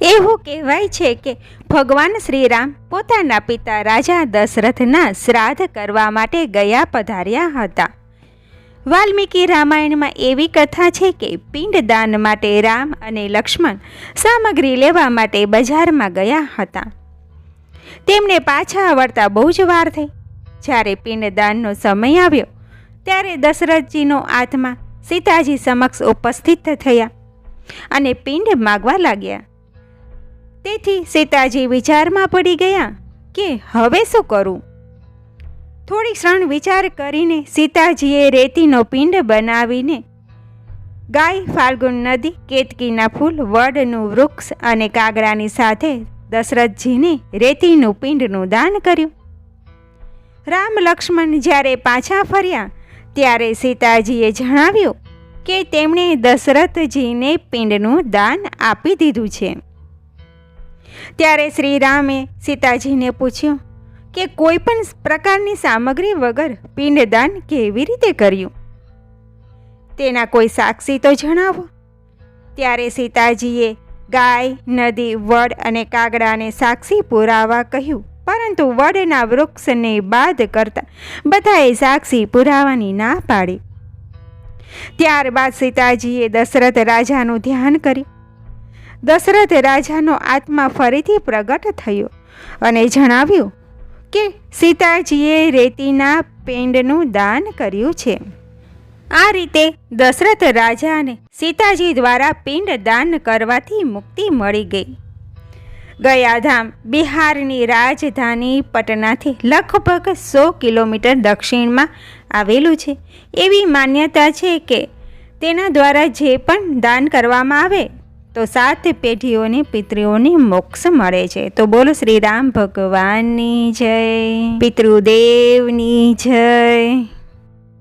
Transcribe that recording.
એવું કહેવાય છે કે ભગવાન શ્રીરામ પોતાના પિતા રાજા દશરથના શ્રાદ્ધ કરવા માટે ગયા પધાર્યા હતા. વાલ્મીકી રામાયણમાં એવી કથા છે કે પિંડદાન માટે રામ અને લક્ષ્મણ સામગ્રી લેવા માટે બજારમાં ગયા હતા. તેમને પાછા વળતા બહુ જ વાર થઈ. જ્યારે પિંડદાનનો સમય આવ્યો ત્યારે દશરથજીનો આત્મા સીતાજી સમક્ષ ઉપસ્થિત થયા અને પિંડ માગવા લાગ્યા. તેથી સીતાજી વિચારમાં પડી ગયા કે હવે શું કરું. થોડી ક્ષણ વિચાર કરીને સીતાજીએ રેતીનો પિંડ બનાવીને ગાય, ફાલ્ગુન નદી, કેતકીના ફૂલ, વડનું વૃક્ષ અને કાગડાની સાથે દશરથજીને રેતીનું પિંડનું દાન કર્યું. રામ લક્ષ્મણ જ્યારે પાછા ફર્યા ત્યારે સીતાજીએ જણાવ્યું કે તેમણે દશરથજીને પિંડનું દાન આપી દીધું છે. ત્યારે શ્રી રામે સીતાજીને પૂછ્યું કે કોઈ પણ પ્રકારની સામગ્રી વગર પિંડદાન કેવી રીતે કર્યું, તેના કોઈ સાક્ષી તો જણાવો. ત્યારે સીતાજીએ ગાય, નદી, વડ અને કાગડાને સાક્ષી પુરાવા કહ્યું, પરંતુ વડના વૃક્ષને બાદ કરતા બધાએ સાક્ષી પુરાવાની ના પાડી. ત્યારબાદ સીતાજીએ દશરથ રાજાનું ધ્યાન કર્યું. દશરથ રાજાનો આત્મા ફરીથી પ્રગટ થયો અને જણાવ્યું કે સીતાજીએ રેતીના પિંડનું દાન કર્યું છે. આ રીતે દશરથ રાજાને સીતાજી દ્વારા પિંડ દાન કરવાથી મુક્તિ મળી ગઈ. ગયાધામ બિહારની રાજધાની પટનાથી લગભગ 100 કિલોમીટર દક્ષિણમાં આવેલું છે. એવી માન્યતા છે કે તેના દ્વારા જે પણ દાન કરવામાં આવે તો 7 પેઢીઓની પિતૃઓને મોક્ષ મળે છે. તો બોલો શ્રી રામ ભગવાનની જય, પિતૃદેવની જય.